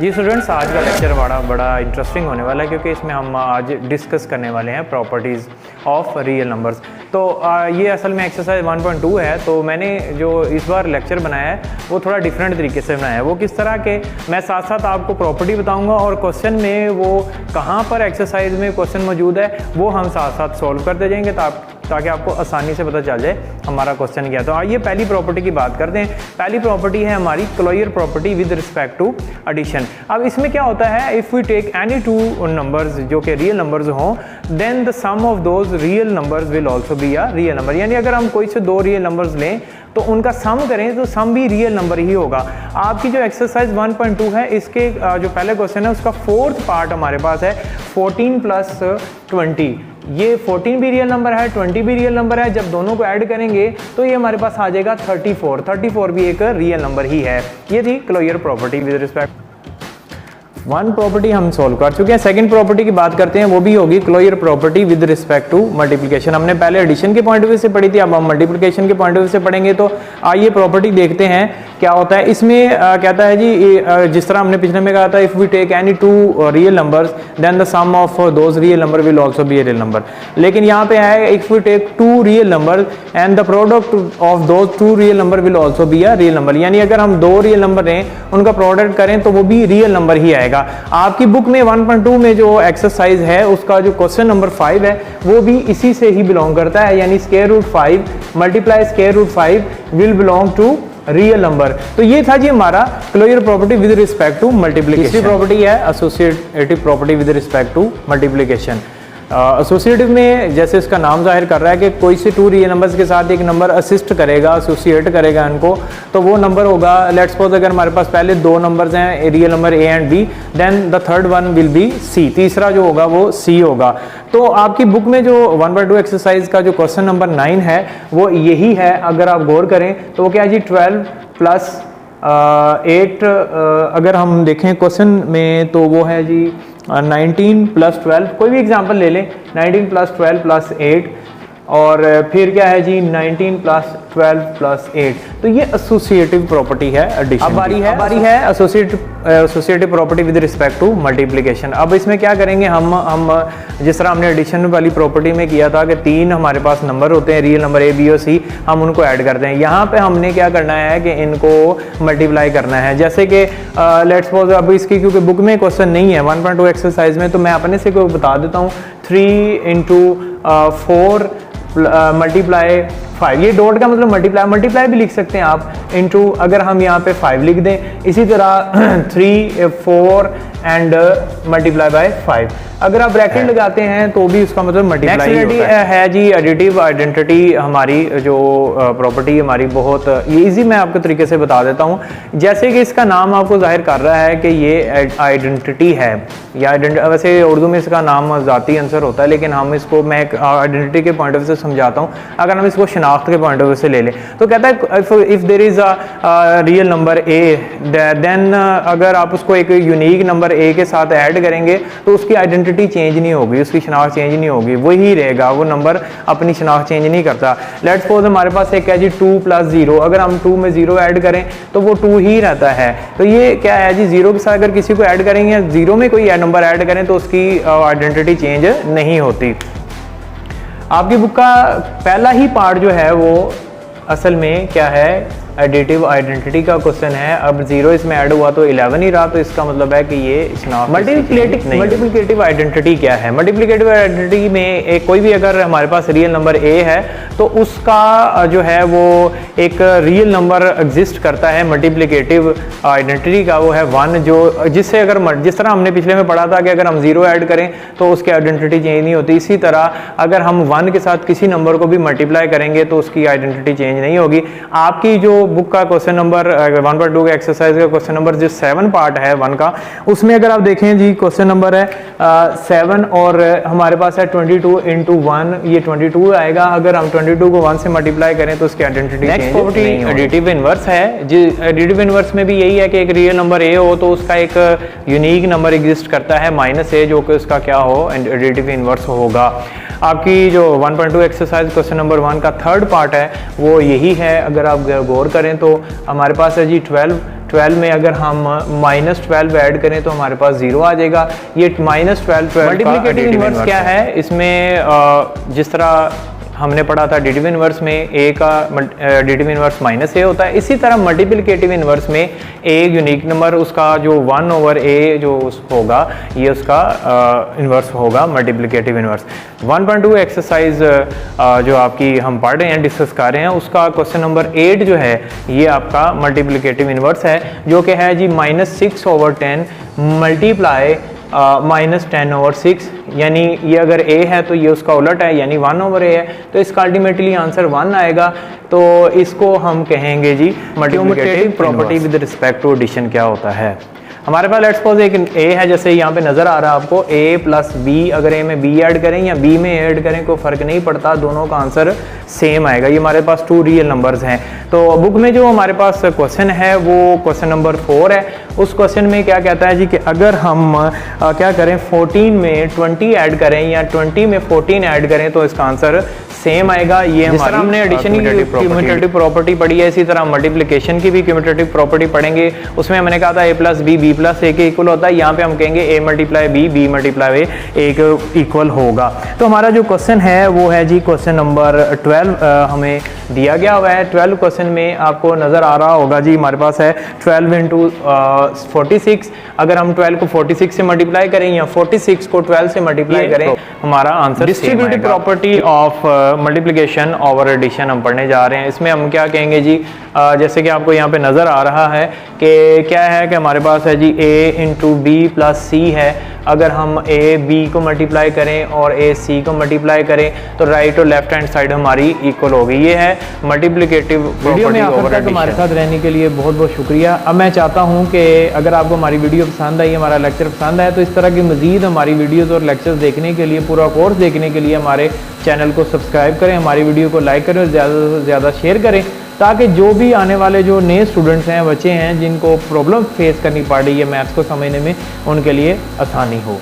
जी students, आज का lecture बड़ा इंटरेस्टिंग होने वाला है क्योंकि इसमें हम आज डिस्कस करने वाले हैं प्रॉपर्टीज़ ऑफ रियल नंबर्स। तो ये असल में एक्सरसाइज 1.2 है। तो मैंने जो इस बार लेक्चर बनाया है वो थोड़ा डिफरेंट तरीके से बनाया है। वो किस तरह के, मैं साथ साथ आपको प्रॉपर्टी बताऊंगा और क्वेश्चन में वो कहाँ पर एक्सरसाइज में क्वेश्चन मौजूद है वो हम साथ साथ सॉल्व करते जाएंगे ताकि आपको आसानी से पता चल जाए हमारा क्वेश्चन क्या है। तो आइए पहली प्रॉपर्टी की बात करते हैं। पहली प्रॉपर्टी है हमारी closure property with respect to addition. अब इसमें क्या होता है, if we take any two numbers जो कि रियल नंबर्स हों, then the sum of those real numbers will also be a real number. यानी अगर हम कोई से दो रियल नंबर्स लें तो उनका सम करें तो सम भी रियल नंबर ही होगा। आपकी जो एक्सरसाइज 1.2 है, इसके जो पहले क्वेश्चन है उसका फोर्थ पार्ट हमारे पास है 14 प्लस 20। ये 14 भी रियल नंबर है, 20 भी रियल नंबर है। जब दोनों को ऐड करेंगे तो ये हमारे पास आ जाएगा 34 भी एक रियल नंबर ही है। ये थी closure property with respect. One property हम सॉल्व कर चुके हैं। सेकंड प्रॉपर्टी की बात करते हैं, वो भी होगी closure property with respect to multiplication. हमने पहले एडिशन के पॉइंट ऑफ व्यू से पढ़ी थी, अब हम मल्टीप्लिकेशन के पॉइंट ऑफ व्यू से पढ़ेंगे। तो आइए प्रॉपर्टी देखते हैं क्या होता है। इसमें कहता है जी, जिस तरह हमने पिछले में कहा था, if we take any two real numbers then the sum of those real number will also be a real number. लेकिन यहाँ पे है if we take two real number and the product of those two real number will also be a real number. यानी अगर हम दो real number लें, उनका प्रोडक्ट करें तो वो भी रियल नंबर ही आएगा। आपकी बुक में 1.2 में जो एक्सरसाइज है उसका जो क्वेश्चन नंबर 5 है वो भी इसी से ही बिलोंग करता है। यानी square root 5 multiply square root 5 will belong to real number. तो ये था जी हमारा closure property with respect to multiplication. तीसरी प्रॉपर्टी है associative property with respect to multiplication. Associative में जैसे इसका नाम जाहिर कर रहा है कि कोई से टू रियल नंबर्स के साथ एक नंबर असिस्ट करेगा, एसोसिएट करेगा इनको, तो वो नंबर होगा, लेट्स सपोज अगर हमारे पास पहले दो नंबर्स हैं real number A and B, then the third one will be C. तीसरा जो होगा वो सी होगा। तो आपकी बुक में जो 1.2 एक्सरसाइज का जो क्वेश्चन नंबर 9 है वो यही है। अगर आप गौर करें तो वो क्या है जी, 12 प्लस 8 अगर हम देखें क्वेश्चन में तो वो है जी 19 प्लस 12। कोई भी एग्जांपल ले लें, 19 प्लस 12 प्लस 8 और फिर क्या है जी 19 प्लस 12 प्लस 8। तो ये एसोसिएटिव प्रॉपर्टी है एडिशन। अब बारी है associative property with respect to multiplication. अब इसमें क्या करेंगे हम जिस तरह हमने एडिशन वाली प्रॉपर्टी में किया था कि तीन हमारे पास नंबर होते हैं रियल नंबर ए बी और सी, हम उनको ऐड करते हैं। यहाँ पे हमने क्या करना है कि इनको मल्टीप्लाई करना है। जैसे कि लेट्स सपोज अब इसकी क्योंकि बुक में क्वेश्चन नहीं है 1.2 एक्सरसाइज में, तो मैं अपने से को बता देता हूँ 3 × 4 मल्टीप्लाई 5। ये डॉट का मतलब मल्टीप्लाई भी लिख सकते हैं आप, इनटू अगर हम यहाँ पे 5 लिख दें। इसी तरह 3 4 एंड मल्टीप्लाई बाय 5। अगर आप ब्रैकेट लगाते हैं तो भी उसका मतलब मल्टीप्लाई है जी। एडिटिव आइडेंटिटी हमारी जो प्रॉपर्टी हमारी बहुत इजी मैं आपके तरीके से बता देता हूँ। जैसे कि इसका नाम आपको जाहिर कर रहा है कि ये आइडेंटिटी है, या वैसे उर्दू में इसका नाम ज़ाती आंसर होता है, लेकिन हम इसको मैं एक आइडेंटिटी के पॉइंट ऑफ व्यू से समझाता हूँ। अगर हम इसको शनाख्त के पॉइंट ऑफ व्यू से ले लें तो कहता है if there is a real number A, then अगर आप उसको एक यूनिक नंबर ए के साथ ऐड करेंगे तो उसकी आइडेंटिटी चेंज नहीं होगी, उसकी शनाख्त चेंज नहीं होगी, वही रहेगा, वो नंबर अपनी शनाख्त चेंज नहीं करता। लेट्स सपोज हमारे पास एक है जी 2 + 0, अगर हम 2 में 0 ऐड करें तो वो 2 ही रहता है। तो ये क्या है जी, 0 के साथ अगर किसी को ऐड करेंगे या 0 में कोई नंबर ऐड करें तो उसकी आइडेंटिटी चेंज नहीं होती। आपकी बुक का पहला ही पार्ट जो है वो असल में क्या है, एडिटिव आइडेंटिटी का क्वेश्चन है। अब 0 इसमें ऐड हुआ तो 11 ही रहा, तो इसका मतलब है कि ये मल्टीप्लिकेटिव आइडेंटिटी क्या है। मल्टीप्लिकेटिव आइडेंटिटी में एक कोई भी अगर हमारे पास रियल नंबर ए है तो उसका जो है वो एक रियल नंबर एग्जिस्ट करता है मल्टीप्लिकेटिव आइडेंटिटी का, वो है 1, जो जिससे अगर जिस तरह हमने पिछले में पढ़ा था कि अगर हम 0 ऐड करें तो उसकी आइडेंटिटी चेंज नहीं होती, इसी तरह अगर हम 1 के साथ किसी नंबर को भी मल्टीप्लाई करेंगे तो उसकी आइडेंटिटी चेंज नहीं होगी। आपकी जो बुक का क्वेश्चन नंबर 1.2 का एक्सरसाइज का क्वेश्चन नंबर जो 7 पार्ट है 1 का, उसमें अगर आप देखें जी क्वेश्चन नंबर है 7 और हमारे पास है 22 × 1, ये 22 आएगा। अगर हम 22 को 1 से मल्टीप्लाई करें तो उसकी identity next property additive inverse है। जी एडिटिव इनवर्स में भी यही है कि एक रियल नंबर ए हो तो उसका एक यूनिक नंबर एग्जिस्ट करता है -a, जो कि उसका क्या हो, एडिटिव इनवर्स होगा। आपकी जो 1.2 एक्सरसाइज क्वेश्चन नंबर 1 का थर्ड पार्ट है वो यही है। अगर आप गौर करें तो हमारे पास है जी 12 12 में अगर हम -12 ऐड करें तो हमारे पास 0 आ जाएगा। ये -12 मल्टीप्लिकेटिव इन्वर्स क्या है, इसमें जिस तरह हमने पढ़ा था एडिटिव इन्वर्स में ए का एडिटिव इन्वर्स -a होता है, इसी तरह मल्टीप्लिकेटिव इन्वर्स में एक यूनिक नंबर उसका जो 1/a जो होगा ये उसका इन्वर्स होगा मल्टीप्लिकेटिव इन्वर्स। 1.2 एक्सरसाइज जो आपकी हम पढ़ रहे हैं, डिस्कस कर रहे हैं, उसका क्वेश्चन नंबर 8 जो है ये आपका मल्टीप्लिकेटिव इन्वर्स है, जो कि है जी -6/10 मल्टीप्लाई -10/6, यानी ये अगर a है तो ये उसका उलट है, यानी 1/a है, तो इसका अल्टीमेटली आंसर 1 आएगा। तो इसको हम कहेंगे जी multiplicative property with respect to addition क्या होता है। हमारे पास लेट्स सपोज एक a है, जैसे यहाँ पे नज़र आ रहा है आपको a + b, अगर a में b ऐड करें या b में ऐड करें कोई फ़र्क नहीं पड़ता, दोनों का आंसर सेम आएगा। ये हमारे पास 2 रियल नंबर्स हैं। तो बुक में जो हमारे पास क्वेश्चन है वो क्वेश्चन नंबर 4 है। उस क्वेश्चन में क्या कहता है जी कि अगर हम क्या करें 14 में 20 ऐड करें या 20 में 14 ऐड करें तो इसका आंसर सेम आएगा। ये हमारी हमने एडिशन की क्यूमुलेटिव प्रॉपर्टी पढ़ी है, इसी तरह मल्टीप्लिकेशन की भी क्यूमुलेटिव प्रॉपर्टी पढ़ेंगे। उसमें हमने कहा था a + b b + a के इक्वल होता है, यहाँ पे हम कहेंगे a × b b × a एक इक्वल होगा। तो हमारा जो क्वेश्चन है वो है जी क्वेश्चन नंबर 12 हमें दिया गया हुआ है। 12 क्वेश्चन में आपको नज़र आ रहा होगा जी हमारे पास है 12 × 46। अगर हम 12 को 46 से मल्टीप्लाई करें या 46 को 12 से मल्टीप्लाई करें तो हमारा answer distributive property of multiplication over addition हम पढ़ने जा रहे हैं। इसमें हम क्या कहेंगे जी, जैसे कि आपको यहाँ पे नज़र आ रहा है कि क्या है कि हमारे पास है जी a × b + c है। अगर हम a b को मल्टीप्लाई करें और a c को मल्टीप्लाई करें तो राइट और लेफ्ट हैंड साइड हमारी इक्वल होगी। ये है मल्टीप्लिकेटिव प्रॉपर्टी ओवर एडिशन। हमारे साथ रहने के लिए बहुत बहुत शुक्रिया। अब मैं चाहता हूँ कि अगर आपको हमारी वीडियो पसंद आई, हमारा लेक्चर पसंद आया, तो इस तरह की मज़ीद हमारी वीडियोज़ और लेक्चर्स देखने के लिए, पूरा कोर्स देखने के लिए हमारे चैनल को सब्सक्राइब करें, हमारी वीडियो को लाइक करें और ज़्यादा से ज़्यादा शेयर करें, ताकि जो भी आने वाले जो नए स्टूडेंट्स हैं, बच्चे हैं जिनको प्रॉब्लम फेस करनी पड़ रही है मैथ्स को समझने में, उनके लिए आसानी हो।